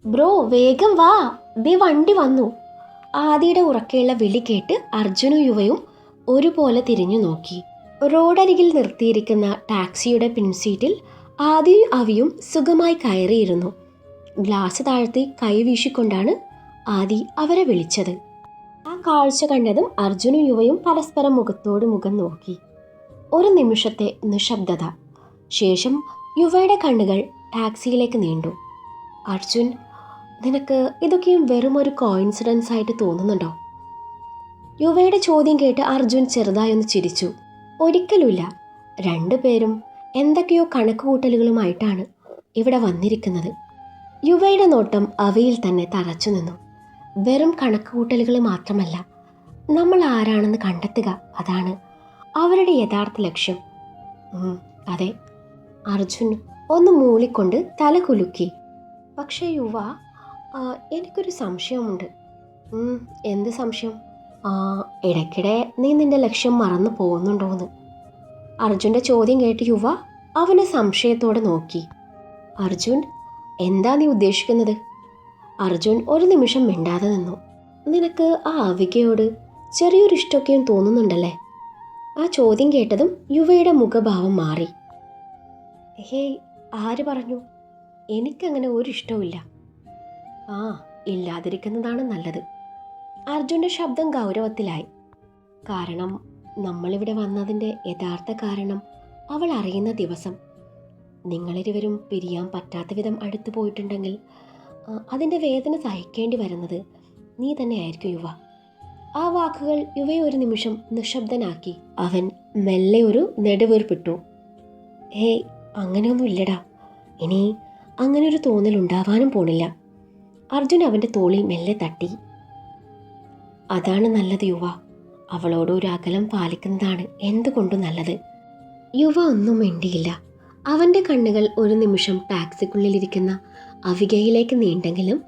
Bro വേഗം വാ, ദേ വണ്ടി വന്നു. ആദിയുടെ ഉറക്കെയുള്ള വിളി കേട്ട് അർജുനും യുവയും ഒരുപോലെ തിരിഞ്ഞു നോക്കി. റോഡരികിൽ നിർത്തിയിരിക്കുന്ന ടാക്സിയുടെ പിൻസീറ്റിൽ ആദിയും അവിയും സുഖമായി കയറിയിരുന്നു. ഗ്ലാസ് താഴ്ത്തി കൈവീശിക്കൊണ്ടാണ് ആദി അവരെ വിളിച്ചത്. ആ കാഴ്ച കണ്ടതും അർജുനും യുവയും പരസ്പരം മുഖത്തോട് മുഖം നോക്കി. ഒരു നിമിഷത്തെ നിശബ്ദത. ശേഷം യുവയുടെ കണ്ണുകൾ ടാക്സിയിലേക്ക് നീണ്ടു. അർജുൻ, നിനക്ക് ഇതൊക്കെയും വെറും ഒരു കോയിൻസിഡൻസ് ആയിട്ട് തോന്നുന്നുണ്ടോ? യുവയുടെ ചോദ്യം കേട്ട് അർജുൻ ചെറുതായൊന്ന് ചിരിച്ചു. ഒരിക്കലുമില്ല. രണ്ടുപേരും എന്തൊക്കെയോ കണക്കുകൂട്ടലുകളുമായിട്ടാണ് ഇവിടെ വന്നിരിക്കുന്നത്. യുവയുടെ നോട്ടം അവയിൽ തന്നെ തറച്ചു നിന്നു. വെറും കണക്കുകൂട്ടലുകൾ മാത്രമല്ല, നമ്മൾ ആരാണെന്ന് കണ്ടെത്തുക, അതാണ് അവരുടെ യഥാർത്ഥ ലക്ഷ്യം. അതെ, അർജുൻ ഒന്ന് മൂളിക്കൊണ്ട് തല കുലുക്കി. പക്ഷേ യുവ, എനിക്കൊരു സംശയമുണ്ട്. എന്ത് സംശയം? ഇടയ്ക്കിടെ നീ നിന്റെ ലക്ഷ്യം മറന്നു പോകുന്നുണ്ടോന്ന്? അർജുൻ്റെ ചോദ്യം കേട്ട് യുവ അവനെ സംശയത്തോടെ നോക്കി. അർജുൻ, എന്താ നീ ഉദ്ദേശിക്കുന്നത്? അർജുൻ ഒരു നിമിഷം മിണ്ടാതെ നിന്നു. നിനക്ക് ആ അവികയോട് ചെറിയൊരു ഇഷ്ടമൊക്കെയും തോന്നുന്നുണ്ടല്ലേ? ആ ചോദ്യം കേട്ടതും യുവയുടെ മുഖഭാവം മാറി. ഹേയ്, ആര് പറഞ്ഞു? എനിക്കങ്ങനെ ഒരു ഇഷ്ടവുമില്ല. ഇല്ലാതിരിക്കുന്നതാണ് നല്ലത്. അർജുൻ്റെ ശബ്ദം ഗൗരവത്തിലായി. കാരണം നമ്മളിവിടെ വന്നതിൻ്റെ യഥാർത്ഥ കാരണം അവൾ അറിയുന്ന ദിവസം നിങ്ങളിരുവരും പിരിയാൻ പറ്റാത്ത വിധം അടുത്തു പോയിട്ടുണ്ടെങ്കിൽ അതിൻ്റെ വേദന സഹിക്കേണ്ടി വരുന്നത് നീ തന്നെ ആയിരിക്കും യുവ. ആ വാക്കുകൾ യുവയെ ഒരു നിമിഷം നിശബ്ദനാക്കി. അവൻ മെല്ലെ ഒരു നെടുവീർപ്പിട്ടു. ഹേയ്, അങ്ങനെയൊന്നും ഇല്ലടാ. ഇനി അങ്ങനെ ഒരു തോന്നൽ ഉണ്ടാവാനും പോണില്ല. അർജുൻ അവൻ്റെ തോളിൽ മെല്ലെ തട്ടി. അതാണ് നല്ലത് യുവ. അവളോട് ഒരു അകലം പാലിക്കുന്നതാണ് എന്തുകൊണ്ടും നല്ലത്. യുവ ഒന്നും മിണ്ടിയില്ല. അവൻ്റെ കണ്ണുകൾ ഒരു നിമിഷം ടാക്സിക്കുള്ളിലിരിക്കുന്ന അവികയിലേക്ക് നീണ്ടെങ്കിലും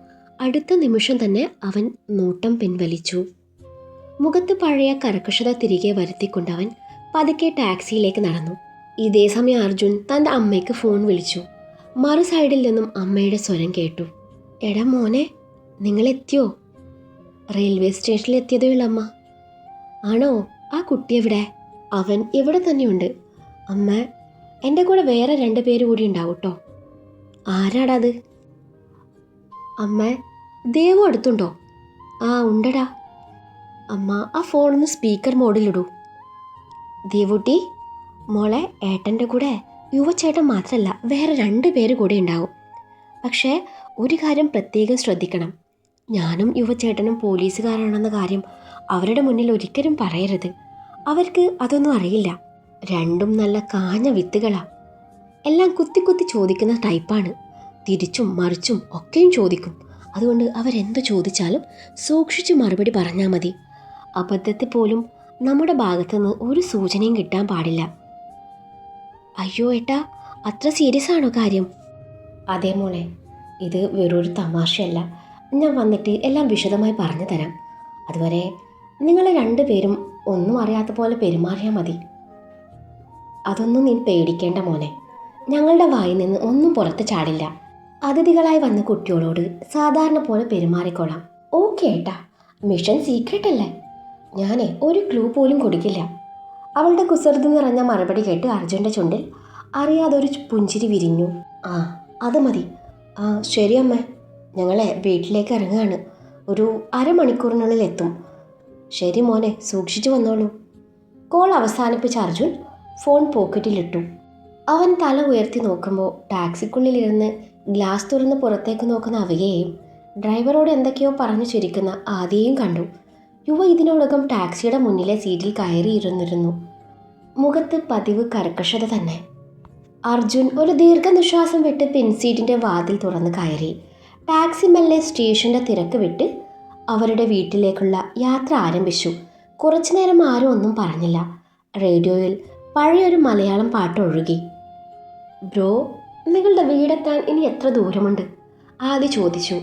അടുത്ത നിമിഷം തന്നെ അവൻ നോട്ടം പിൻവലിച്ചു. മുഖത്ത് പഴയ കർക്കശത തിരികെ വരുത്തിക്കൊണ്ടവൻ പതുക്കെ ടാക്സിയിലേക്ക് നടന്നു. ഇതേ സമയം അർജുൻ തൻ്റെ അമ്മയ്ക്ക് ഫോൺ വിളിച്ചു. മറു സൈഡിൽ നിന്നും അമ്മയുടെ സ്വരം കേട്ടു. എടാ മോനെ, നിങ്ങളെത്തിയോ? റെയിൽവേ സ്റ്റേഷനിൽ എത്തിയതേയുള്ളൂ അമ്മ. ആണോ? ആ കുട്ടി എവിടെ? അവൻ ഇവിടെ തന്നെയുണ്ട് അമ്മ. എൻ്റെ കൂടെ വേറെ 2 പേര് കൂടി ഉണ്ടാവും കേട്ടോ. ആരാടാ അത്? അമ്മ, ദേവു അടുത്തുണ്ടോ? ഉണ്ടടാ. അമ്മ, ആ ഫോണൊന്ന് സ്പീക്കർ മോഡിലിടൂ. ദേവുട്ടി മോളെ, ഏട്ടൻ്റെ കൂടെ യുവച്ചേട്ടൻ മാത്രമല്ല വേറെ 2 പേര് കൂടെ ഉണ്ടാവും. പക്ഷേ ഒരു കാര്യം പ്രത്യേകം ശ്രദ്ധിക്കണം. ഞാനും യുവച്ചേട്ടനും പോലീസുകാരാണെന്ന കാര്യം അവരുടെ മുന്നിൽ ഒരിക്കലും പറയരുത്. അവർക്ക് അതൊന്നും അറിയില്ല. രണ്ടും നല്ല കാഞ്ഞ വിത്തുകളാ. എല്ലാം കുത്തി കുത്തി ചോദിക്കുന്ന ടൈപ്പാണ്. തിരിച്ചും മറിച്ചും ഒക്കെയും ചോദിക്കും. അതുകൊണ്ട് അവരെന്തു ചോദിച്ചാലും സൂക്ഷിച്ച് മറുപടി പറഞ്ഞാൽ മതി. അബദ്ധത്തിൽ പോലും നമ്മുടെ ഭാഗത്തുനിന്ന് ഒരു സൂചനയും കിട്ടാൻ പാടില്ല. അയ്യോ ഏട്ടാ, അത്ര സീരിയസ് ആണോ കാര്യം? അതേ മോളെ, ഇത് വെറൊരു തമാശയല്ല. ഞാൻ വന്നിട്ട് എല്ലാം വിശദമായി പറഞ്ഞു തരാം. അതുവരെ നിങ്ങൾ 2 പേരും ഒന്നും അറിയാത്ത പോലെ പെരുമാറിയാൽ മതി. അതൊന്നും നീ പേടിക്കേണ്ട മോനെ. ഞങ്ങളുടെ വായിൽ നിന്ന് ഒന്നും പുറത്ത് ചാടില്ല. അതിഥികളായി വന്ന കുട്ടികളോട് സാധാരണ പോലെ പെരുമാറിക്കോളാം. ഓക്കെ ഏട്ടാ, മിഷൻ സീക്രട്ട് അല്ലേ? ഞാനേ ഒരു ക്ലൂ പോലും കൊടുക്കില്ല. അവളുടെ കുസൃതി നിറഞ്ഞ മറുപടി കേട്ട് അർജുൻ്റെ ചുണ്ടിൽ അറിയാതൊരു പുഞ്ചിരി വിരിഞ്ഞു. അത് മതി. ശരി അമ്മ, ഞങ്ങളെ വീട്ടിലേക്ക് ഇറങ്ങുകയാണ്. ഒരു അരമണിക്കൂറിനുള്ളിൽ എത്തും. ശരി മോനെ, സൂക്ഷിച്ചു വന്നോളൂ. കോൾ അവസാനിപ്പിച്ച അർജുൻ ഫോൺ പോക്കറ്റിലിട്ടു. അവൻ തല ഉയർത്തി നോക്കുമ്പോൾ ടാക്സിക്കുള്ളിലിരുന്ന് ഗ്ലാസ് തുറന്ന് പുറത്തേക്ക് നോക്കുന്ന അവയെയും ഡ്രൈവറോട് എന്തൊക്കെയോ പറഞ്ഞു ചിരിക്കുന്ന ആദിയെയും കണ്ടു. യുവ ഇതിനോടകം ടാക്സിയുടെ മുന്നിലെ സീറ്റിൽ കയറിയിരുന്നിരുന്നു. മുഖത്ത് പതിവ് കർക്കശത തന്നെ. അർജുൻ ഒരു ദീർഘനിശ്വാസം വിട്ട് പിൻസീറ്റിൻ്റെ വാതിൽ തുറന്ന് കയറി. ടാക്സി മെല്ലെ സ്റ്റേഷൻ്റെ തിരക്ക് വിട്ട് അവരുടെ വീട്ടിലേക്കുള്ള യാത്ര ആരംഭിച്ചു. കുറച്ചുനേരം ആരും ഒന്നും പറഞ്ഞില്ല. റേഡിയോയിൽ പഴയൊരു മലയാളം പാട്ട് ഒഴുകി. ബ്രോ, നിങ്ങളുടെ വീടെത്താൻ ഇനി എത്ര ദൂരമുണ്ട്? ആദി ചോദിച്ചു.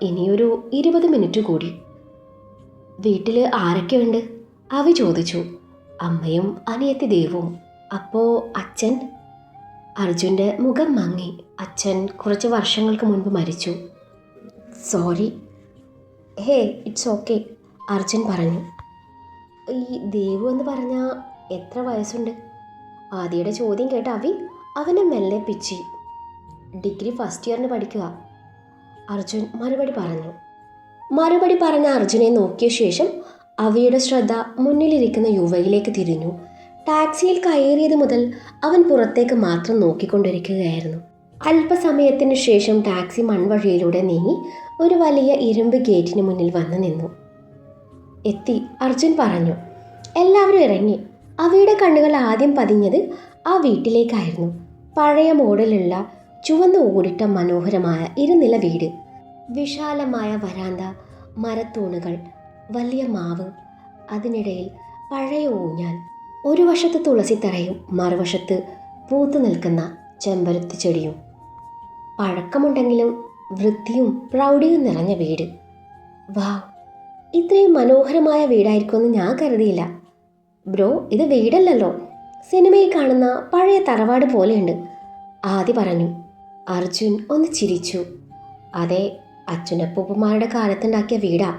ഇനിയൊരു 20 മിനിറ്റ് കൂടി. വീട്ടിൽ ആരൊക്കെയുണ്ട്? അവി ചോദിച്ചു. അമ്മയും അനിയത്തി ദേവും. അപ്പോൾ അച്ഛൻ? അർജുൻ്റെ മുഖം മങ്ങി. അച്ഛൻ കുറച്ച് വർഷങ്ങൾക്ക് മുൻപ് മരിച്ചു. Sorry. Hey, it's okay, Arjun പറഞ്ഞു. ഈ ദേവു എന്ന് പറഞ്ഞാൽ എത്ര വയസ്സുണ്ട്? ആദിയുടെ ചോദ്യം കേട്ട അവി അവനെ മെല്ലെ പിച്ചി. ഡിഗ്രി ഫസ്റ്റ് ഇയറിന് പഠിക്കുക, അർജുൻ മറുപടി പറഞ്ഞു. മറുപടി പറഞ്ഞ അർജുനെ നോക്കിയ ശേഷം അവിയുടെ ശ്രദ്ധ മുന്നിലിരിക്കുന്ന യുവയിലേക്ക് തിരിഞ്ഞു. ടാക്സിയിൽ കയറിയത് മുതൽ അവൻ പുറത്തേക്ക് മാത്രം നോക്കിക്കൊണ്ടിരിക്കുകയായിരുന്നു. അല്പസമയത്തിന് ശേഷം ടാക്സി മൺവഴിയിലൂടെ നീങ്ങി ഒരു വലിയ ഇരുമ്പ് ഗേറ്റിന് മുന്നിൽ വന്നു നിന്നു. എത്തി, അർജുൻ പറഞ്ഞു. എല്ലാവരും ഇറങ്ങി. അവയുടെ കണ്ണുകൾ ആദ്യം പതിഞ്ഞത് ആ വീട്ടിലേക്കായിരുന്നു. പഴയ മോഡലുള്ള ചുവന്ന ഓടിട്ട മനോഹരമായ ഇരുനില വീട്, വിശാലമായ വരാന്ത, മരത്തൂണുകൾ, വലിയ മാവ്, അതിനിടയിൽ പഴയ ഊഞ്ഞാൽ, ഒരു വശത്ത് തുളസിത്തറയും മറുവശത്ത് പൂത്തു നിൽക്കുന്ന ചെമ്പരത്തി ചെടിയും. പഴക്കമുണ്ടെങ്കിലും വൃത്തിയും പ്രൗഢിയും നിറഞ്ഞ വീട്. വാവ്, ഇത്രയും മനോഹരമായ വീടായിരിക്കുമെന്ന് ഞാൻ കരുതിയില്ല. ബ്രോ, ഇത് വീടല്ലല്ലോ, സിനിമയിൽ കാണുന്ന പഴയ തറവാട് പോലെയുണ്ട്, ആദി പറഞ്ഞു. അർജുൻ ഒന്ന് ചിരിച്ചു. അതെ, അച്ഛനപ്പൂപ്പന്മാരുടെ കാലത്തുണ്ടാക്കിയ വീടാ.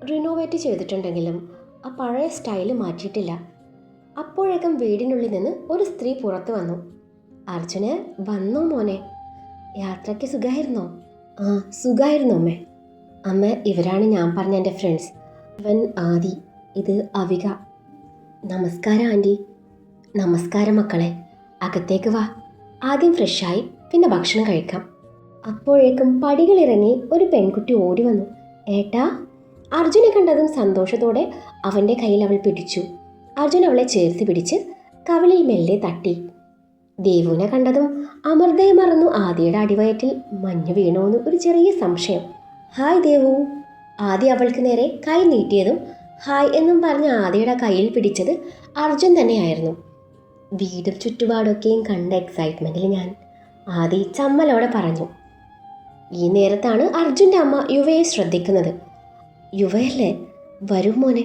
റിനോവേറ്റ് ചെയ്തിട്ടുണ്ടെങ്കിലും ആ പഴയ സ്റ്റൈല് മാറ്റിയിട്ടില്ല. അപ്പോഴേക്കും വീടിനുള്ളിൽ നിന്ന് ഒരു സ്ത്രീ പുറത്തു വന്നു. അർജുന്, വന്നോ മോനെ, യാത്രയ്ക്ക് സുഖമായിരുന്നോ? ആ, സുഖമായിരുന്നു അമ്മേ. അമ്മ, ഇവരാണ് ഞാൻ പറഞ്ഞ എൻ്റെ ഫ്രണ്ട്സ്. ഇവൻ ആദി, ഇത് അവിക. നമസ്കാരം ആൻറ്റി. നമസ്കാരം മക്കളെ, അകത്തേക്ക് വാ. ആദ്യം ഫ്രഷായി പിന്നെ ഭക്ഷണം കഴിക്കാം. അപ്പോഴേക്കും പടികളിറങ്ങി ഒരു പെൺകുട്ടി ഓടി വന്നു. ഏട്ടാ. അർജുനെ കണ്ടതും സന്തോഷത്തോടെ അവൻ്റെ കയ്യിൽ അവൾ പിടിച്ചു. അർജുൻ അവളെ ചേർത്ത് പിടിച്ച് കവിളിൽ മെല്ലെ തട്ടി. ദേവുവിനെ കണ്ടതും അമൃതയെ മറന്നു ആദിയുടെ അടിവയറ്റിൽ മഞ്ഞ് വീണോന്ന് ഒരു ചെറിയ സംശയം. ഹായ് ദേവു. ആദി അവൾക്ക് നേരെ കൈ നീട്ടിയതും ഹായ് എന്നും പറഞ്ഞ് ആദിയുടെ കയ്യിൽ പിടിച്ചത് അർജുൻ തന്നെയായിരുന്നു. വീടും ചുറ്റുപാടൊക്കെയും കണ്ട എക്സൈറ്റ്മെൻറ്റിൽ ഞാൻ, ആദി ചമ്മലോടെ പറഞ്ഞു. ഈ നേരത്താണ് അർജുൻ്റെ അമ്മ യുവയെ ശ്രദ്ധിക്കുന്നത്. യുവയല്ലേ, വരും മോനെ.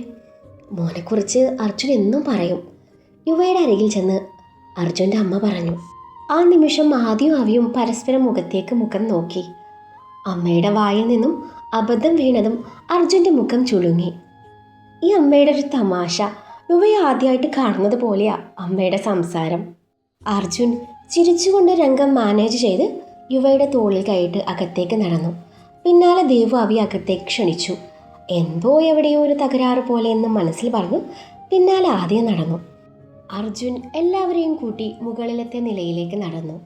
മോനെക്കുറിച്ച് അർജുൻ എന്നും പറയും, യുവയുടെ അരികിൽ ചെന്ന് അർജുൻ്റെ അമ്മ പറഞ്ഞു. ആ നിമിഷം ആദിയും അവിയും പരസ്പരം മുഖത്തേക്ക് മുഖം നോക്കി. അമ്മയുടെ വായിൽ നിന്നും അബദ്ധം വീണതും അർജുൻ്റെ മുഖം ചുളുങ്ങി. ഈ അമ്മയുടെ ഒരു തമാശ, യുവയെ ആദ്യമായിട്ട് കാണുന്നത് പോലെയാ അമ്മയുടെ സംസാരം. അർജുൻ ചിരിച്ചുകൊണ്ട് രംഗം മാനേജ് ചെയ്ത് യുവയുടെ തോളിൽ കൈയിട്ട് അകത്തേക്ക് നടന്നു. പിന്നാലെ ദേവു അവി അകത്തേക്ക് ക്ഷണിച്ചു. എന്തോ എവിടെയോ ഒരു തകരാറ് പോലെ എന്ന് മനസ്സിൽ പറഞ്ഞു പിന്നാലെ ആദ്യം നടന്നു. അർജുൻ എല്ലാവരെയും കൂട്ടി മുകളിലത്തെ നിലയിലേക്ക് നടന്നു.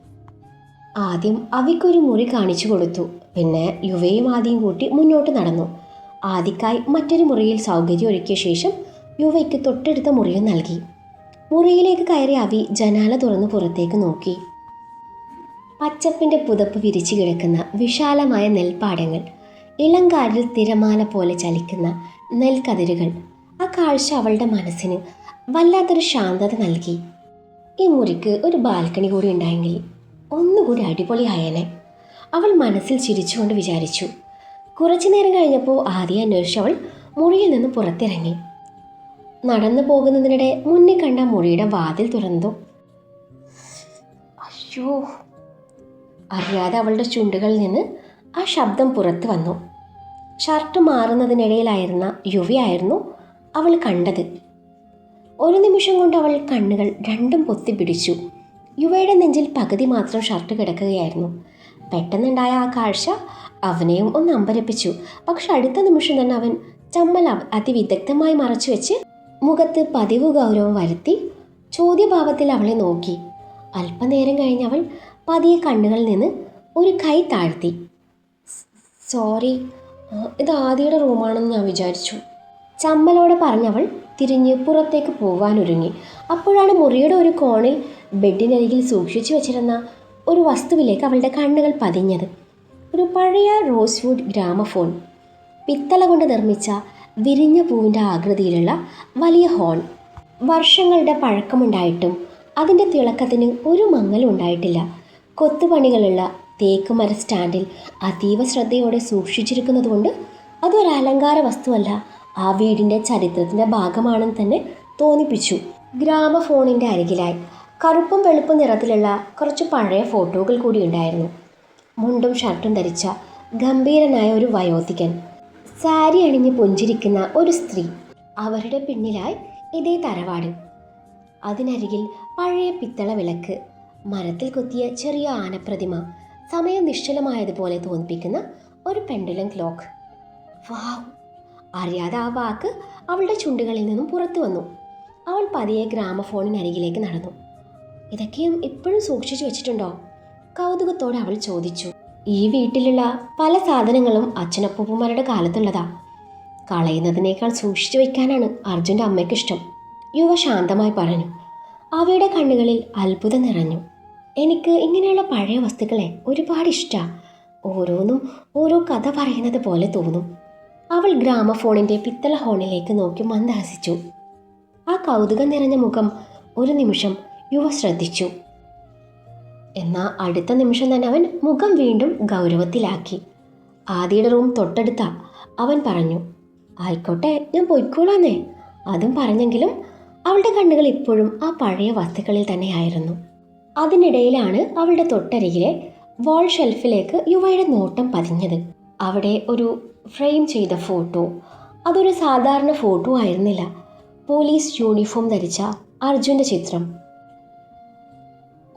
ആദ്യം അവിക്കൊരു മുറി കാണിച്ചു കൊടുത്തു. പിന്നെ യുവയും ആദ്യം കൂട്ടി മുന്നോട്ട് നടന്നു. ആദിക്കായി മറ്റൊരു മുറിയിൽ സൗകര്യം ഒരുക്കിയ ശേഷം യുവയ്ക്ക് തൊട്ടടുത്ത മുറിയും നൽകി. മുറിയിലേക്ക് കയറി അവി ജനാല തുറന്ന് പുറത്തേക്ക് നോക്കി. പച്ചപ്പിൻ്റെ പുതപ്പ് വിരിച്ചു കിടക്കുന്ന വിശാലമായ നെൽപ്പാടങ്ങൾ, ഇളങ്കാറ്റിൽ തിരമാല പോലെ ചലിക്കുന്ന നെൽക്കതിരുകൾ, ആ കാഴ്ച അവളുടെ മനസ്സിന് വല്ലാത്തൊരു ശാന്തത നൽകി. ഈ മുറിക്ക് ഒരു ബാൽക്കണി കൂടി ഉണ്ടായെങ്കിൽ ഒന്നുകൂടി അടിപൊളിയായേനെ, അവൾ മനസ്സിൽ ചിരിച്ചുകൊണ്ട് വിചാരിച്ചു. കുറച്ചു നേരം കഴിഞ്ഞപ്പോൾ ആദ്യം അന്വേഷിച്ച് അവൾ മുറിയിൽ നിന്ന് പുറത്തിറങ്ങി. നടന്നു പോകുന്നതിനിടെ മുന്നിൽ കണ്ട മുറിയുടെ വാതിൽ തുറന്നു. അയ്യോ! അറിയാതെ അവളുടെ ചുണ്ടുകളിൽ നിന്ന് ആ ശബ്ദം പുറത്തു വന്നു. ഷർട്ട് മാറുന്നതിനിടയിലായിരുന്ന യുവയായിരുന്നു അവൾ കണ്ടത്. ഒരു നിമിഷം കൊണ്ട് അവൾ കണ്ണുകൾ രണ്ടും പൊത്തിപ്പിടിച്ചു. യുവയുടെ നെഞ്ചിൽ പകുതി മാത്രം ഷർട്ട് കിടക്കുകയായിരുന്നു. പെട്ടെന്നുണ്ടായ ആ കാഴ്ച അവനെയും ഒന്ന് അമ്പരപ്പിച്ചു. പക്ഷെ അടുത്ത നിമിഷം തന്നെ അവൻ ചമ്മൽ അതിവിദഗ്ധമായി മറച്ചു വെച്ച് മുഖത്ത് പതിവ് ഗൗരവം വരുത്തി ചോദ്യഭാവത്തിൽ അവളെ നോക്കി. അല്പനേരം കഴിഞ്ഞ് അവൾ പതിയെ കണ്ണുകളിൽ നിന്ന് ഒരു കൈ താഴ്ത്തി. സോറി, ഇത് ആദിയുടെ റൂമാണെന്ന് ഞാൻ വിചാരിച്ചു, ചമ്മലോടെ പറഞ്ഞവൾ തിരിഞ്ഞ് പുറത്തേക്ക് പോകാനൊരുങ്ങി. അപ്പോഴാണ് മുറിയുടെ ഒരു കോണിൽ ബെഡിനരികിൽ സൂക്ഷിച്ചു വെച്ചിരുന്ന ഒരു വസ്തുവിലേക്ക് അവളുടെ കണ്ണുകൾ പതിഞ്ഞത്. ഒരു പഴയ റോസ്വുഡ് ഗ്രാമഫോൺ, പിത്തള കൊണ്ട് നിർമ്മിച്ച വിരിഞ്ഞ പൂവിൻ്റെ ആകൃതിയിലുള്ള വലിയ ഹോൺ. വർഷങ്ങളുടെ പഴക്കമുണ്ടായിട്ടും അതിൻ്റെ തിളക്കത്തിന് ഒരു മങ്ങലും ഉണ്ടായിട്ടില്ല. കൊത്തുപണികളുള്ള തേക്കുമര സ്റ്റാൻഡിൽ അതീവ ശ്രദ്ധയോടെ സൂക്ഷിച്ചിരിക്കുന്നതുകൊണ്ട് അതൊരു അലങ്കാര വസ്തുവല്ല, ആ വീടിൻ്റെ ചരിത്രത്തിൻ്റെ ഭാഗമാണെന്ന് തന്നെ തോന്നിപ്പിച്ചു. ഗ്രാമഫോണിൻ്റെ അരികിലായി കറുപ്പും വെളുപ്പും നിറത്തിലുള്ള കുറച്ച് പഴയ ഫോട്ടോകൾ കൂടി ഉണ്ടായിരുന്നു. മുണ്ടും ഷർട്ടും ധരിച്ച ഗംഭീരനായ ഒരു വയോധികൻ, സാരി അണിഞ്ഞ് പുഞ്ചിരിക്കുന്ന ഒരു സ്ത്രീ. അവരുടെ പിന്നിലായി ഇതേ തറവാട്. അതിനരികിൽ പഴയ പിത്തള വിളക്ക്, മരത്തിൽ കൊത്തിയ ചെറിയ ആനപ്രതിമ, സമയം നിശ്ചലമായതുപോലെ തോന്നിപ്പിക്കുന്ന ഒരു പെൻഡുലം ക്ലോക്ക്. വാവ്! അറിയാതെ ആ വാക്ക് അവളുടെ ചുണ്ടുകളിൽ നിന്നും പുറത്തു വന്നു. അവൾ പതിയെ ഗ്രാമഫോണിനരികിലേക്ക് നടന്നു. ഇതൊക്കെയും ഇപ്പോഴും സൂക്ഷിച്ചു വെച്ചിട്ടുണ്ടോ? കൗതുകത്തോടെ അവൾ ചോദിച്ചു. ഈ വീട്ടിലുള്ള പല സാധനങ്ങളും അച്ഛനപ്പൂപ്പന്മാരുടെ കാലത്തുള്ളതാ. കളയുന്നതിനേക്കാൾ സൂക്ഷിച്ചു വയ്ക്കാനാണ് അർജുൻ്റെ അമ്മയ്ക്കിഷ്ടം, യുവ ശാന്തമായി പറഞ്ഞു. അവയുടെ കണ്ണുകളിൽ അത്ഭുതം നിറഞ്ഞു. എനിക്ക് ഇങ്ങനെയുള്ള പഴയ വസ്തുക്കളെ ഒരുപാട് ഇഷ്ടമാണ്. ഓരോന്നും ഓരോ കഥ പറയുന്നത് പോലെ തോന്നും. അവൾ ഗ്രാമഫോണിൻ്റെ പിത്തള ഹോണിലേക്ക് നോക്കി മന്ദഹസിച്ചു. ആ കൗതുകം നിറഞ്ഞ മുഖം ഒരു നിമിഷം യുവ ശ്രദ്ധിച്ചു. എന്നാൽ അടുത്ത നിമിഷം തന്നെ അവൻ മുഖം വീണ്ടും ഗൗരവത്തിലാക്കി. ആദിയുടെ റൂം തൊട്ടടുത്താ, അവൻ പറഞ്ഞു. ആയിക്കോട്ടെ, ഞാൻ പൊയ്ക്കോളാന്നേ, അതും പറഞ്ഞെങ്കിലും അവളുടെ കണ്ണുകൾ ഇപ്പോഴും ആ പഴയ വസ്തുക്കളിൽ തന്നെയായിരുന്നു. അതിനിടയിലാണ് അവളുടെ തൊട്ടരികിലെ വാൾ ഷെൽഫിലേക്ക് യുവയുടെ നോട്ടം പതിഞ്ഞത്. അവിടെ ഒരു ഫ്രെയിം ചെയ്ത ഫോട്ടോ. അതൊരു സാധാരണ ഫോട്ടോ ആയിരുന്നില്ല. പോലീസ് യൂണിഫോം ധരിച്ച അർജുൻ്റെ ചിത്രം.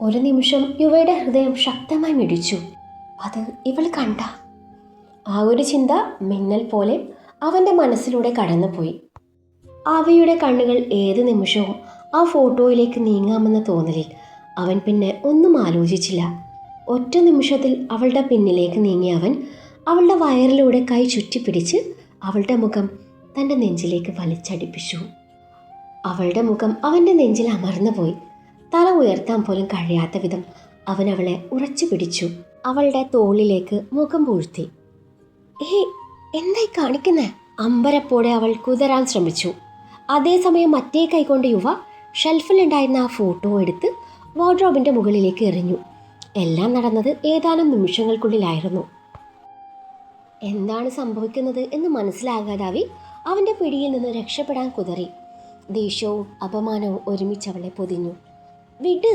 ഒരു നിമിഷം യുവയുടെ ഹൃദയം ശക്തമായി മിടിച്ചു. അത് ഇവൾ കണ്ട? ആ ഒരു ചിന്ത മിന്നൽ പോലെ അവൻ്റെ മനസ്സിലൂടെ കടന്നുപോയി. അവയുടെ കണ്ണുകൾ ഏത് നിമിഷവും ആ ഫോട്ടോയിലേക്ക് നീങ്ങാമെന്ന തോന്നലിൽ അവൻ പിന്നെ ഒന്നും ആലോചിച്ചില്ല. ഒറ്റ നിമിഷത്തിൽ അവളുടെ പിന്നിലേക്ക് നീങ്ങിയ അവൻ അവളുടെ വയറിലൂടെ കൈ ചുറ്റിപ്പിടിച്ച് അവളുടെ മുഖം തൻ്റെ നെഞ്ചിലേക്ക് വലിച്ചടിപ്പിച്ചു. അവളുടെ മുഖം അവൻ്റെ നെഞ്ചിൽ അമർന്നുപോയി. തല ഉയർത്താൻ പോലും കഴിയാത്ത വിധം അവൻ അവളെ ഉറച്ചു പിടിച്ചു. അവളുടെ തോളിലേക്ക് മുഖം പൂഴ്ത്തി. എന്തായി കാണിക്കുന്നേ? അമ്പരപ്പോടെ അവൾ കുതരാൻ ശ്രമിച്ചു. അതേസമയം മറ്റേ കൈകൊണ്ട് യുവ ഷെൽഫിലുണ്ടായിരുന്ന ആ ഫോട്ടോ എടുത്ത് വാർഡ്രോബിൻ്റെ മുകളിലേക്ക് എറിഞ്ഞു. എല്ലാം നടന്നത് ഏതാനും നിമിഷങ്ങൾക്കുള്ളിലായിരുന്നു. എന്താണ് സംഭവിക്കുന്നത് എന്ന് മനസ്സിലാകാതാവി അവൻ്റെ പിടിയിൽ നിന്ന് രക്ഷപ്പെടാൻ കുതറി. ദേഷ്യവും അപമാനവും ഒരുമിച്ച് അവളെ പൊതിഞ്ഞു. വിട്,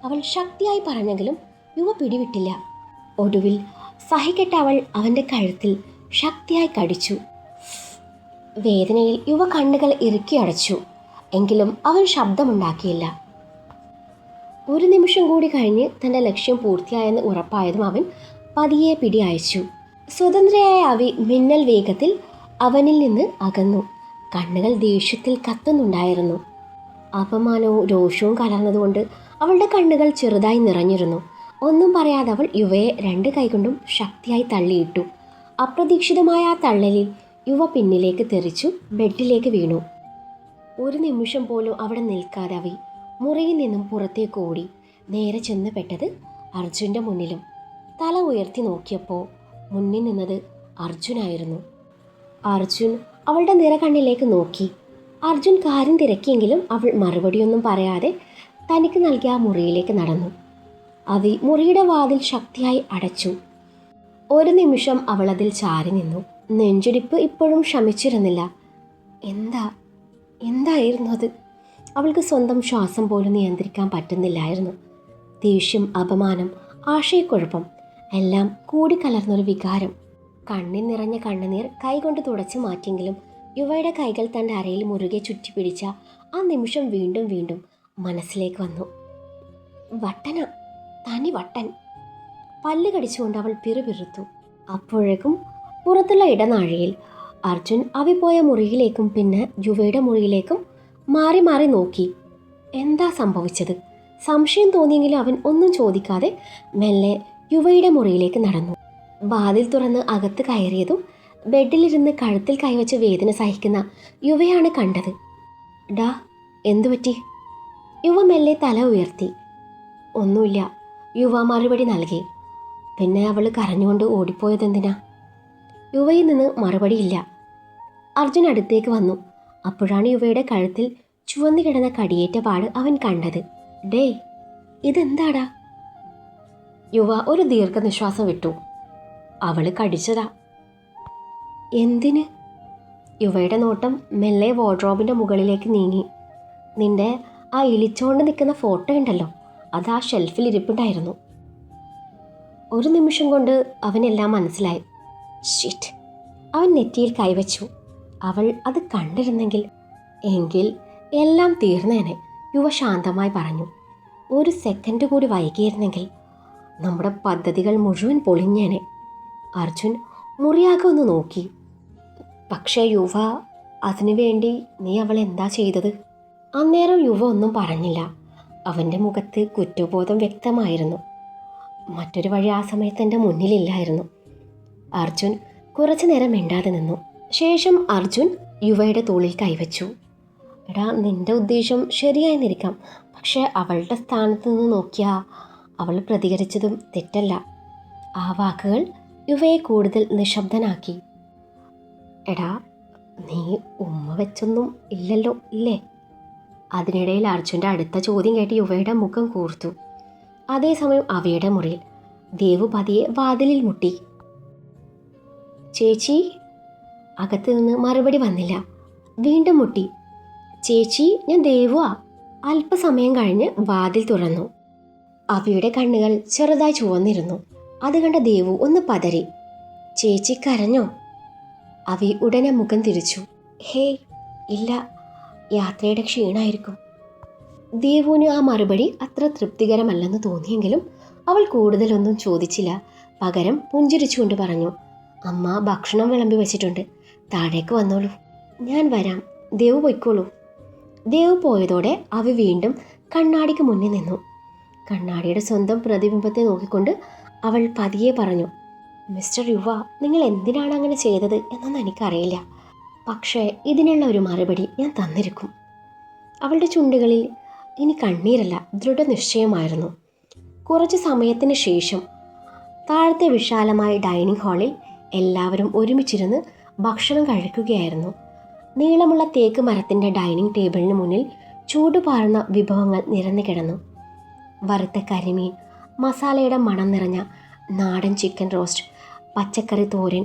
അവൾ ശക്തിയായി പറഞ്ഞെങ്കിലും യുവ പിടിവിട്ടില്ല. ഒടുവിൽ സഹിക്കെട്ട അവൾ അവൻ്റെ കഴുത്തിൽ ശക്തിയായി കടിച്ചു. വേദനയിൽ യുവ കണ്ണുകൾ ഇറുക്കി അടച്ചു. എങ്കിലും അവൻ ശബ്ദമുണ്ടാക്കിയില്ല. ഒരു നിമിഷം കൂടി കഴിഞ്ഞ് തൻ്റെ ലക്ഷ്യം പൂർത്തിയായെന്ന് ഉറപ്പായതും അവൻ പതിയെ പിടി അയച്ചു. സ്വതന്ത്രയായ അവി മിന്നൽ വേഗത്തിൽ അവനിൽ നിന്ന് അകന്നു. കണ്ണുകൾ ദേഷ്യത്തിൽ കത്തുന്നുണ്ടായിരുന്നു. അപമാനവും രോഷവും കലർന്നതുകൊണ്ട് അവളുടെ കണ്ണുകൾ ചെറുതായി നിറഞ്ഞിരുന്നു. ഒന്നും പറയാതെ അവൾ യുവയെ രണ്ട് കൈകൊണ്ടും ശക്തിയായി തള്ളിയിട്ടു. അപ്രതീക്ഷിതമായ ആ തള്ളലിൽ യുവ പിന്നിലേക്ക് തെറിച്ചു ബെഡിലേക്ക് വീണു. ഒരു നിമിഷം പോലും അവിടെ നിൽക്കാതെ അവി മുറിയിൽ നിന്നും പുറത്തേക്ക് ഓടി. നേരെ ചെന്ന് പെട്ടത് അർജുൻ്റെ മുന്നിലും. തല ഉയർത്തി നോക്കിയപ്പോൾ മുന്നിൽ നിന്നത് അർജുനായിരുന്നു. അർജുൻ അവളുടെ നിറകണ്ണിലേക്ക് നോക്കി. അർജുൻ കാര്യം തിരക്കിയെങ്കിലും അവൾ മറുപടിയൊന്നും പറയാതെ തനിക്ക് നൽകിയ ആ മുറിയിലേക്ക് നടന്നു. അവി മുറിയുടെ വാതിൽ ശക്തിയായി അടച്ചു. ഒരു നിമിഷം അവൾ അതിൽ ചാരി നിന്നു. നെഞ്ചിടിപ്പ് ഇപ്പോഴും ശമിച്ചിരുന്നില്ല. എന്തായിരുന്നു അത്? അവൾക്ക് സ്വന്തം ശ്വാസം പോലും നിയന്ത്രിക്കാൻ പറ്റുന്നില്ലായിരുന്നു. ദേഷ്യം, അപമാനം, ആശയക്കുഴപ്പം എല്ലാം കൂടിക്കലർന്നൊരു വികാരം. കണ്ണിൽ നിറഞ്ഞ കണ്ണുനീർ കൈകൊണ്ട് തുടച്ചു മാറ്റിയെങ്കിലും യുവയുടെ കൈകൾ തൻ്റെ അരയിൽ മുറുകെ ചുറ്റിപ്പിടിച്ച ആ നിമിഷം വീണ്ടും വീണ്ടും മനസ്സിലേക്ക് വന്നു. വട്ടന, തനി വട്ടൻ. പല്ല് കടിച്ചുകൊണ്ട് അവൾ പിറുപിറുത്തു. അപ്പോഴേക്കും പുറത്തുള്ള ഇടനാഴിയിൽ അർജുൻ അവി പോയ മുറിയിലേക്കും പിന്നെ യുവയുടെ മുറിയിലേക്കും മാറി മാറി നോക്കി. എന്താ സംഭവിച്ചത്? സംശയം തോന്നിയെങ്കിലും അവൻ ഒന്നും ചോദിക്കാതെ മെല്ലെ യുവയുടെ മുറിയിലേക്ക് നടന്നു. വാതിൽ തുറന്ന് അകത്ത് കയറിയതും ബെഡിലിരുന്ന് കഴുത്തിൽ കൈവച്ച് വേദന സഹിക്കുന്ന യുവയാണ് കണ്ടത്. ഡാ, എന്തുപറ്റി? യുവ മെല്ലെ തല ഉയർത്തി. ഒന്നുമില്ല, യുവ മറുപടി നൽകി. പിന്നെ അവൾ കരഞ്ഞുകൊണ്ട് ഓടിപ്പോയതെന്തിനാ? യുവയിൽ നിന്ന് മറുപടിയില്ല. അർജുൻ അടുത്തേക്ക് വന്നു. അപ്പോഴാണ് യുവയുടെ കഴുത്തിൽ ചുവന്നു കിടന്ന കടിയേറ്റ പാട് അവൻ കണ്ടത്. ഡേ, ഇതെന്താടാ? യുവ ഒരു ദീർഘനിശ്വാസം വിട്ടു. അവള് കടിച്ചതാ. എന്തിന്? യുവയുടെ നോട്ടം മെല്ലെ വാർഡ്രോബിൻ്റെ മുകളിലേക്ക് നീങ്ങി. നിന്റെ ആ ഇളിച്ചോണ്ട് നിൽക്കുന്ന ഫോട്ടോ ഉണ്ടല്ലോ, അത് ആ ഷെൽഫിൽ ഇരിപ്പുണ്ടായിരുന്നു. ഒരു നിമിഷം കൊണ്ട് അവനെല്ലാം മനസ്സിലായി. ഷിറ്റ്. അവൻ നെറ്റിയിൽ കൈവച്ചു. അവൾ അത് കണ്ടിരുന്നെങ്കിൽ എങ്കിൽ എല്ലാം തീർന്നേനെ. യുവ ശാന്തമായി പറഞ്ഞു. ഒരു സെക്കൻഡ് കൂടി വൈകിയിരുന്നെങ്കിൽ നമ്മുടെ പദ്ധതികൾ മുഴുവൻ പൊളിഞ്ഞേനെ. അർജുൻ മുറിയാകെ ഒന്ന് നോക്കി. പക്ഷേ യുവ, അതിനുവേണ്ടി നീ അവൾ എന്താ ചെയ്തത്? അന്നേരം യുവ ഒന്നും പറഞ്ഞില്ല. അവൻ്റെ മുഖത്ത് കുറ്റബോധം വ്യക്തമായിരുന്നു. മറ്റൊരു വഴി ആ സമയത്ത് എൻ്റെ മുന്നിലില്ലായിരുന്നു. അർജുൻ കുറച്ചു നേരം മിണ്ടാതെ നിന്നു. ശേഷം അർജുൻ യുവയുടെ തോളിൽ കൈവച്ചു. എടാ, നിന്റെ ഉദ്ദേശം ശരിയായെന്നിരിക്കാം, പക്ഷെ അവളുടെ സ്ഥാനത്ത് നിന്ന് നോക്കിയാൽ അവൾ പ്രതികരിച്ചതും തെറ്റല്ല. ആ വാക്കുകൾ യുവയെ കൂടുതൽ നിശബ്ദനാക്കി. എടാ, നീ ഉമ്മ വെച്ചൊന്നും ഇല്ലല്ലോ ഇല്ലേ? അതിനിടയിൽ അർജുൻ്റെ അടുത്ത ചോദ്യം കേട്ട് യുവയുടെ മുഖം കൂർത്തു. അതേസമയം അവയുടെ മുറിയിൽ ദേവു പതിയെ വാതിലിൽ മുട്ടി. ചേച്ചി. അകത്ത് നിന്ന് മറുപടി വന്നില്ല. വീണ്ടും മുട്ടി. ചേച്ചി, ഞാൻ ദേവുവാ. അല്പസമയം കഴിഞ്ഞ് വാതിൽ തുറന്നു. അവയുടെ കണ്ണുകൾ ചെറുതായി ചുവന്നിരുന്നു. അത് കണ്ട ദേവു ഒന്ന് പതറി. ചേച്ചി കരഞ്ഞോ? അവി ഉടനെ മുഖം തിരിച്ചു. ഹേയ് ഇല്ല, യാത്രയുടെ ക്ഷീണമായിരിക്കും. ദേവുവിന് ആ മറുപടി അത്ര തൃപ്തികരമല്ലെന്ന് തോന്നിയെങ്കിലും അവൾ കൂടുതലൊന്നും ചോദിച്ചില്ല. പകരം പുഞ്ചിരിച്ചുകൊണ്ട് പറഞ്ഞു, അമ്മ ഭക്ഷണം വിളമ്പി വെച്ചിട്ടുണ്ട്, താഴേക്ക് വന്നോളൂ. ഞാൻ വരാം, ദേവു പൊയ്ക്കോളൂ. ദേവു പോയതോടെ അവി വീണ്ടും കണ്ണാടിക്ക് മുന്നിൽ നിന്നു. കണ്ണാടിയുടെ സ്വന്തം പ്രതിബിംബത്തെ നോക്കിക്കൊണ്ട് അവൾ പതിയെ പറഞ്ഞു, മിസ്റ്റർ യുവ, നിങ്ങൾ എന്തിനാണ് അങ്ങനെ ചെയ്തത് എന്നൊന്നും എനിക്കറിയില്ല. പക്ഷേ ഇതിനുള്ള ഒരു മറുപടി ഞാൻ തന്നിരിക്കും. അവളുടെ ചുണ്ടുകളിൽ ഇനി കണ്ണീരല്ല, ദൃഢനിശ്ചയമായിരുന്നു. കുറച്ച് സമയത്തിന് ശേഷം താഴത്തെ വിശാലമായ ഡൈനിങ് ഹാളിൽ എല്ലാവരും ഒരുമിച്ചിരുന്ന് ഭക്ഷണം കഴിക്കുകയായിരുന്നു. നീളമുള്ള തേക്ക് മരത്തിൻ്റെ ഡൈനിങ് ടേബിളിന് മുന്നിൽ ചൂടുപാറുന്ന വിഭവങ്ങൾ നിരന്നു കിടന്നു. വറുത്ത കരിമീൻ, മസാലയുടെ മണം നിറഞ്ഞ നാടൻ ചിക്കൻ റോസ്റ്റ്, പച്ചക്കറി തോരൻ,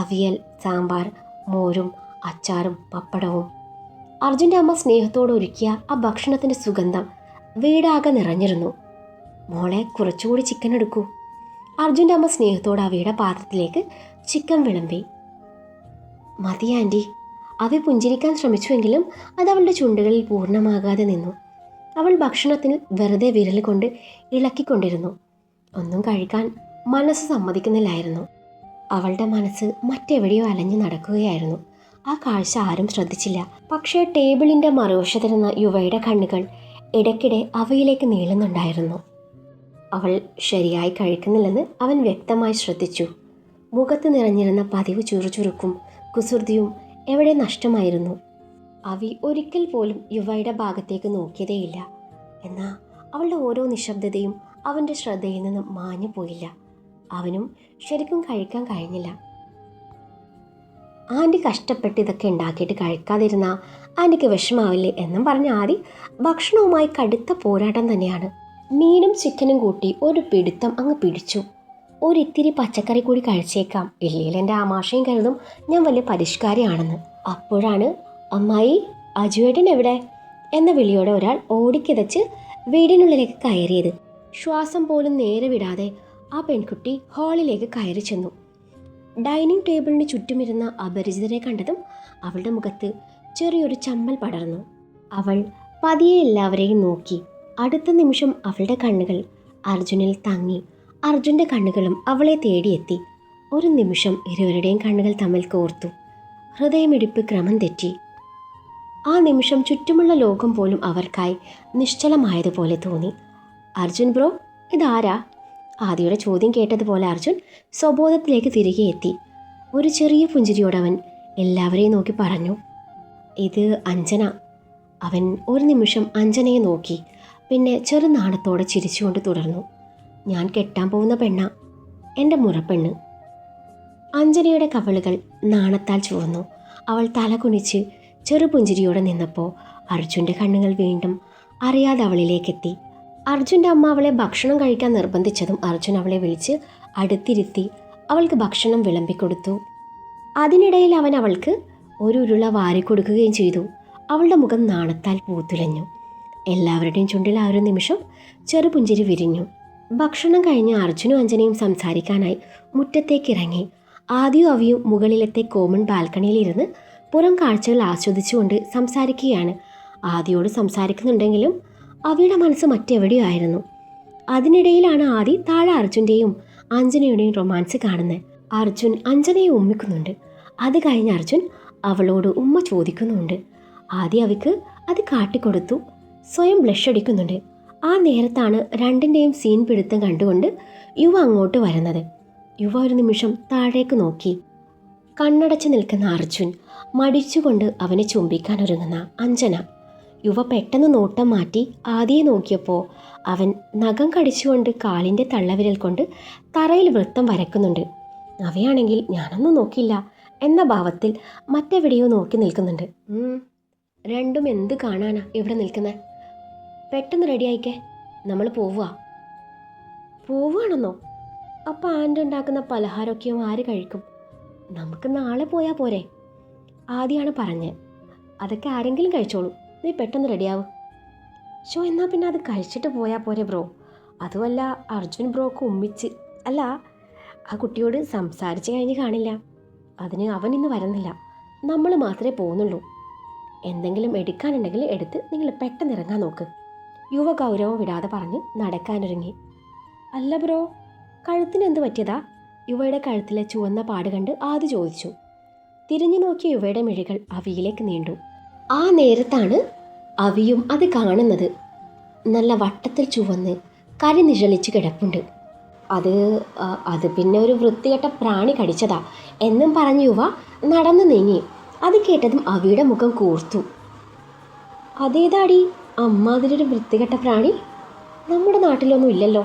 അവിയൽ, സാമ്പാർ, മോരും അച്ചാറും പപ്പടവും. അർജുൻ്റെ അമ്മ സ്നേഹത്തോടെ ഒരുക്കിയ ആ ഭക്ഷണത്തിൻ്റെ സുഗന്ധം വീടാകെ നിറഞ്ഞിരുന്നു. മോളെ, കുറച്ചുകൂടി ചിക്കൻ എടുക്കൂ. അർജുൻ്റെ അമ്മ സ്നേഹത്തോടെ അവയുടെ പാത്രത്തിലേക്ക് ചിക്കൻ വിളമ്പി. മതി ആൻറ്റി. അവ പുഞ്ചിരിക്കാൻ ശ്രമിച്ചുവെങ്കിലും അത് അവളുടെ ചുണ്ടുകളിൽ പൂർണ്ണമാകാതെ നിന്നു. അവൾ ഭക്ഷണത്തിന് വെറുതെ വിരൽ കൊണ്ട് ഇളക്കിക്കൊണ്ടിരുന്നു. ഒന്നും കഴിക്കാൻ മനസ്സ് സമ്മതിക്കുന്നില്ലായിരുന്നു. അവളുടെ മനസ്സ് മറ്റെവിടെയോ അലഞ്ഞു നടക്കുകയായിരുന്നു. ആ കാഴ്ച ആരും ശ്രദ്ധിച്ചില്ല. പക്ഷേ ടേബിളിൻ്റെ മറുവശത്തിരുന്ന യുവയുടെ കണ്ണുകൾ ഇടയ്ക്കിടെ അവയിലേക്ക് നീളുന്നുണ്ടായിരുന്നു. അവൾ ശരിയായി കഴിക്കുന്നില്ലെന്ന് അവൻ വ്യക്തമായി ശ്രദ്ധിച്ചു. മുഖത്ത് നിറഞ്ഞിരുന്ന പതിവ് ചുറുചുറുക്കും കുസൃതിയും എവിടെ നഷ്ടമായിരുന്നു. അവി ഒരിക്കൽ പോലും യുവയുടെ ഭാഗത്തേക്ക് നോക്കിയതേയില്ല. എന്നാൽ അവളുടെ ഓരോ നിശബ്ദതയും അവൻ്റെ ശ്രദ്ധയിൽ നിന്നും മാഞ്ഞു പോയില്ല. അവനും ശരിക്കും കഴിക്കാൻ കഴിഞ്ഞില്ല. ആൻറ്റി കഷ്ടപ്പെട്ട് ഇതൊക്കെ ഉണ്ടാക്കിയിട്ട് കഴിക്കാതിരുന്ന ആൻറ്റിക്ക് വിഷമാവില്ലേ എന്നും പറഞ്ഞ ആദി ഭക്ഷണവുമായി കടുത്ത പോരാട്ടം തന്നെയാണ്. മീനും ചിക്കനും കൂട്ടി ഒരു പിടുത്തം അങ്ങ് പിടിച്ചു. ഒരിത്തിരി പച്ചക്കറി കൂടി കഴിച്ചേക്കാം, ഇല്ലെങ്കിൽ എൻ്റെ ആമാശയും കരുതും ഞാൻ വലിയ പരിഷ്കാരിയാണെന്ന്. അപ്പോഴാണ് അമ്മായി, അജുവേട്ടൻ എവിടെ എന്ന വിളിയോടെ ഒരാൾ ഓടിക്കിതച്ച് വീടിനുള്ളിലേക്ക് കയറിയത്. ശ്വാസം പോലും നേരെ വിടാതെ ആ പെൺകുട്ടി ഹാളിലേക്ക് കയറി ചെന്നു. ഡൈനിങ് ടേബിളിന് ചുറ്റുമിരുന്ന അപരിചിതരെ കണ്ടതും അവളുടെ മുഖത്ത് ചെറിയൊരു ചമ്മൽ പടർന്നു. അവൾ പതിയെ എല്ലാവരെയും നോക്കി. അടുത്ത നിമിഷം അവളുടെ കണ്ണുകൾ അർജുനിൽ തങ്ങി. അർജുൻ്റെ കണ്ണുകളും അവളെ തേടിയെത്തി. ഒരു നിമിഷം ഇരുവരുടെയും കണ്ണുകൾ തമ്മിൽ കോർത്തു. ഹൃദയമിടിപ്പ് ക്രമം തെറ്റി. ആ നിമിഷം ചുറ്റുമുള്ള ലോകം പോലും അവർക്കായി നിശ്ചലമായതുപോലെ തോന്നി. അർജുൻ ബ്രോ, ഇതാരാ? ആദിയുടെ ചോദ്യം കേട്ടതുപോലെ അർജുൻ സ്വബോധത്തിലേക്ക് തിരികെ എത്തി. ഒരു ചെറിയ പുഞ്ചിരിയോടവൻ എല്ലാവരെയും നോക്കി പറഞ്ഞു, ഇത് അഞ്ജന. അവൻ ഒരു നിമിഷം അഞ്ജനയെ നോക്കി. പിന്നെ ചെറുനാണത്തോടെ ചിരിച്ചുകൊണ്ട് തുടർന്നു, ഞാൻ കെട്ടാൻ പോകുന്ന പെണ്ണ, എൻ്റെ മുറപ്പെണ്ണ്. അഞ്ജനയുടെ കവിളുകൾ നാണത്താൽ ചുവന്നു. അവൾ തല കുനിച്ച് ചെറുപുഞ്ചിരിയോടെ നിന്നപ്പോൾ അർജുൻ്റെ കണ്ണുകൾ വീണ്ടും അറിയാതെ അവളിലേക്കെത്തി. അർജുൻ്റെ അമ്മ അവളെ ഭക്ഷണം കഴിക്കാൻ നിർബന്ധിച്ചതും അർജുൻ അവളെ വിളിച്ച് അടുത്തിരുത്തി അവൾക്ക് ഭക്ഷണം വിളമ്പിക്കൊടുത്തു. അതിനിടയിൽ അവൻ അവൾക്ക് ഒരു ഉരുള വാരിക്കൊടുക്കുകയും ചെയ്തു. അവളുടെ മുഖം നാണത്താൽ പൂത്തുലഞ്ഞു. എല്ലാവരുടെയും ചുണ്ടിൽ ആ ഒരു നിമിഷം ചെറുപുഞ്ചിരി വിരിഞ്ഞു. ഭക്ഷണം കഴിഞ്ഞ് അർജുനും അഞ്ജനയും സംസാരിക്കാനായി മുറ്റത്തേക്ക് ഇറങ്ങി. ആദിയും അവിയും മുകളിലത്തെ കോമൺ ബാൽക്കണിയിലിരുന്ന് പുറം കാഴ്ചകൾ ആസ്വദിച്ചുകൊണ്ട് സംസാരിക്കുകയാണ്. ആദിയോട് സംസാരിക്കുന്നുണ്ടെങ്കിലും അവിയുടെ മനസ്സ് മറ്റെവിടെയോ ആയിരുന്നു. അതിനിടയിലാണ് ആദി താഴെ അർജുൻ്റെയും അഞ്ജനയുടെയും റൊമാൻസ് കാണുന്നത്. അർജുൻ അഞ്ജനയെ ഉമ്മിക്കുന്നുണ്ട്. അത് കഴിഞ്ഞ് അർജുൻ അവളോട് ഉമ്മ ചോദിക്കുന്നുണ്ട്. ആദി അവയ്ക്ക് അത് കാട്ടിക്കൊടുത്തു. സ്വയം ബ്ലഷ് അടിക്കുന്നുണ്ട്. ആ നേരത്താണ് രണ്ടിൻ്റെയും സീൻ പിടുത്തം കണ്ടുകൊണ്ട് യുവ അങ്ങോട്ട് വരുന്നത്. യുവ ഒരു നിമിഷം താഴേക്ക് നോക്കി. കണ്ണടച്ച് നിൽക്കുന്ന അർജുൻ, മടിച്ചുകൊണ്ട് അവനെ ചുംബിക്കാൻ ഒരുങ്ങുന്ന അഞ്ജന. യുവ പെട്ടെന്ന് നോട്ടം മാറ്റി ആദിയെ നോക്കിയപ്പോൾ അവൻ നഖം കടിച്ചുകൊണ്ട് കാലിൻ്റെ തള്ളവിരൽ കൊണ്ട് തറയിൽ വൃത്തം വരയ്ക്കുന്നുണ്ട്. അവയാണെങ്കിൽ ഞാനൊന്നും നോക്കില്ല എന്ന ഭാവത്തിൽ മറ്റെവിടെയോ നോക്കി നിൽക്കുന്നുണ്ട്. രണ്ടും എന്ത് കാണാനാ ഇവിടെ നിൽക്കുന്നത്? പെട്ടെന്ന് റെഡിയായിക്കേ, നമ്മൾ പോവുകയാണെന്നോ? അപ്പം ആൻ്റ് ഉണ്ടാക്കുന്ന പലഹാരമൊക്കെയും ആര് കഴിക്കും? നമുക്ക് നാളെ പോയാൽ പോരെ? ആദ്യമാണ് പറഞ്ഞ്. അതൊക്കെ ആരെങ്കിലും കഴിച്ചോളൂ, നീ പെട്ടെന്ന് റെഡിയാവും. എന്നാൽ പിന്നെ അത് കഴിച്ചിട്ട് പോയാൽ പോരെ ബ്രോ? അതുമല്ല, അർജുൻ ബ്രോക്ക് ഉമ്മിച്ച് അല്ല, ആ കുട്ടിയോട് സംസാരിച്ച് കഴിഞ്ഞ് കാണില്ല. അതിന് അവൻ ഇന്ന് വരുന്നില്ല, നമ്മൾ മാത്രമേ പോകുന്നുള്ളൂ. എന്തെങ്കിലും എടുക്കാനുണ്ടെങ്കിൽ എടുത്ത് നിങ്ങൾ പെട്ടെന്ന് ഇറങ്ങാൻ നോക്ക്. യുവ ഗൗരവം വിടാതെ പറഞ്ഞ് നടക്കാനൊരുങ്ങി. അല്ല ബ്രോ, കഴുത്തിന് എന്ത് പറ്റിയതാ? യുവയുടെ കഴുത്തിലെ ചുവന്ന പാട് കണ്ട് ആദ്യ ചോദിച്ചു. തിരിഞ്ഞു നോക്കിയ യുവയുടെ മിഴികൾ അവിയിലേക്ക് നീണ്ടു. ആ നേരത്താണ് അവിയും അത് കാണുന്നത്. നല്ല വട്ടത്തിൽ ചുവന്ന് കരി നിഴലിച്ച് കിടപ്പുണ്ട്. അത് പിന്നെ ഒരു വൃത്തികെട്ട പ്രാണി കടിച്ചതാ എന്നും പറഞ്ഞ് യുവ നടന്നു നീങ്ങി. അത് കേട്ടതും അവിയുടെ മുഖം കൂർത്തു. അതേതാടി അമ്മാതിരൊരു വൃത്തികെട്ട പ്രാണി? നമ്മുടെ നാട്ടിലൊന്നും ഇല്ലല്ലോ.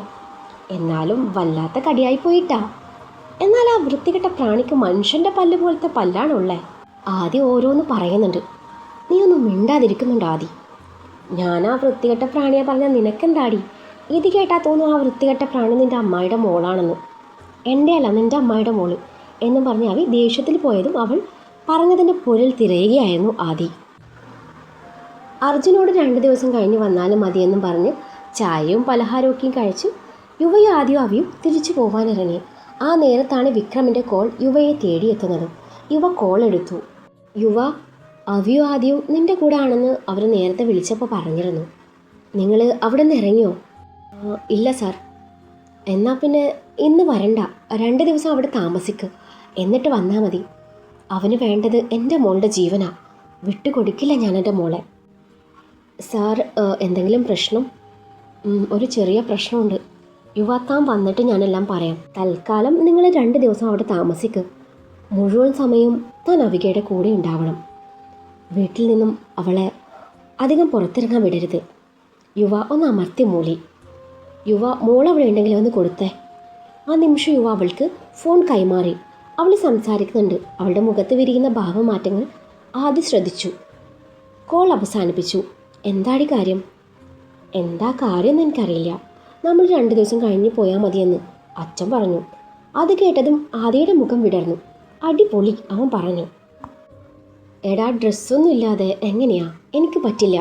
എന്നാലും വല്ലാത്ത കടിയായി പോയിട്ടാ. എന്നാൽ ആ വൃത്തികെട്ട പ്രാണിക്ക് മനുഷ്യൻ്റെ പല്ല് പോലത്തെ പല്ലാണുള്ളേ. ആദ്യം ഓരോന്ന് പറയുന്നുണ്ട്. നീ ഒന്നും മിണ്ടാതിരിക്കുന്നുണ്ട് ആദി. ഞാൻ ആ വൃത്തികെട്ട പ്രാണിയെ പറഞ്ഞാൽ നിനക്കെന്താടി? ഇത് കേട്ടാൽ തോന്നും ആ വൃത്തികെട്ട പ്രാണി നിൻ്റെ അമ്മായിയുടെ മോളാണെന്ന്. എൻ്റെ അല്ല, നിൻ്റെ അമ്മായിയുടെ മോള് എന്നും പറഞ്ഞ് അവി ദേഷ്യത്തിൽ പോയതും അവൾ പറഞ്ഞതിൻ്റെ പൊരുൾ തിരയുകയായിരുന്നു ആദി. അർജുനോട് 2 ദിവസം കഴിഞ്ഞ് വന്നാലും മതിയെന്നും പറഞ്ഞ് ചായയും പലഹാരമൊക്കെയും കഴിച്ച് യുവയും ആദ്യം അവിയും തിരിച്ചു പോകാനിറങ്ങി. ആ നേരത്താണ് വിക്രമിൻ്റെ കോൾ യുവയെ തേടിയെത്തുന്നത്. യുവ കോൾ എടുത്തു. യുവ, അവിയും ആദ്യവും നിൻ്റെ കൂടെ ആണെന്ന് അവർ നേരത്തെ വിളിച്ചപ്പോൾ പറഞ്ഞിരുന്നു. നിങ്ങൾ അവിടെ നിന്ന് ഇറങ്ങിയോ? ഇല്ല സാർ. എന്നാൽ പിന്നെ ഇന്ന് വരണ്ട, 2 ദിവസം അവിടെ താമസിക്ക്, എന്നിട്ട് വന്നാൽ മതി. അവന് വേണ്ടത് എൻ്റെ മോളുടെ ജീവനാ. വിട്ടുകൊടുക്കില്ല ഞാൻ എൻ്റെ മോളെ. സാർ, എന്തെങ്കിലും പ്രശ്നം? ഒരു ചെറിയ പ്രശ്നമുണ്ട്. യുവ, താൻ വന്നിട്ട് ഞാനെല്ലാം പറയാം. തൽക്കാലം നിങ്ങൾ 2 ദിവസം അവിടെ താമസിക്ക്. മുഴുവൻ സമയവും താൻ അവികയുടെ കൂടെ ഉണ്ടാവണം. വീട്ടിൽ നിന്നും അവളെ അധികം പുറത്തിറങ്ങാൻ വിടരുത്. യുവ ഒന്ന് അമർത്തി മൂളി. യുവ, മോളവിടെ ഉണ്ടെങ്കിൽ ഒന്ന് കൊടുത്തേ. ആ നിമിഷം യുവ അവൾക്ക് ഫോൺ കൈമാറി. അവൾ സംസാരിക്കുന്നുണ്ട്. അവളുടെ മുഖത്ത് വിരിയുന്ന ഭാവമാറ്റങ്ങൾ ആദ്യം ശ്രദ്ധിച്ചു. കോൾ അവസാനിപ്പിച്ചു. എന്താടി കാര്യം? എന്താ കാര്യം എന്ന് എനിക്കറിയില്ല. നമ്മൾ 2 ദിവസം കഴിഞ്ഞ് പോയാൽ മതിയെന്ന് അച്ഛൻ പറഞ്ഞു. അത് കേട്ടതും ആദിയുടെ മുഖം വിടർന്നു. അടിപൊളി, അവൻ പറഞ്ഞു. എടാ, ഡ്രസ്സൊന്നും ഇല്ലാതെ എങ്ങനെയാ? എനിക്ക് പറ്റില്ല.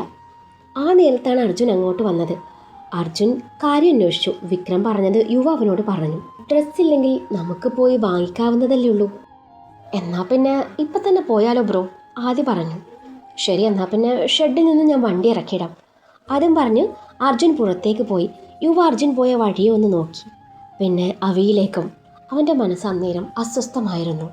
ആ നേരത്താണ് അർജുൻ അങ്ങോട്ട് വന്നത്. അർജുൻ കാര്യം അന്വേഷിച്ചു. വിക്രം പറഞ്ഞത് യുവ അവനോട് പറഞ്ഞു. ഡ്രസ്സില്ലെങ്കിൽ നമുക്ക് പോയി വാങ്ങിക്കാവുന്നതല്ലേ ഉള്ളൂ. എന്നാൽ പിന്നെ ഇപ്പം തന്നെ പോയാലോ ബ്രോ? ആദ്യം പറഞ്ഞു. ശരി, എന്നാൽ പിന്നെ ഷെഡിൽ നിന്ന് ഞാൻ വണ്ടി ഇറക്കിയിടാം. അതും പറഞ്ഞ് അർജുൻ പുറത്തേക്ക് പോയി. യുവ അർജുൻ പോയ വഴിയെ ഒന്ന് നോക്കി. പിന്നെ അവിയിലേക്കും. അവൻ്റെ മനസ്സ് അന്നേരം അസ്വസ്ഥമായിരുന്നു.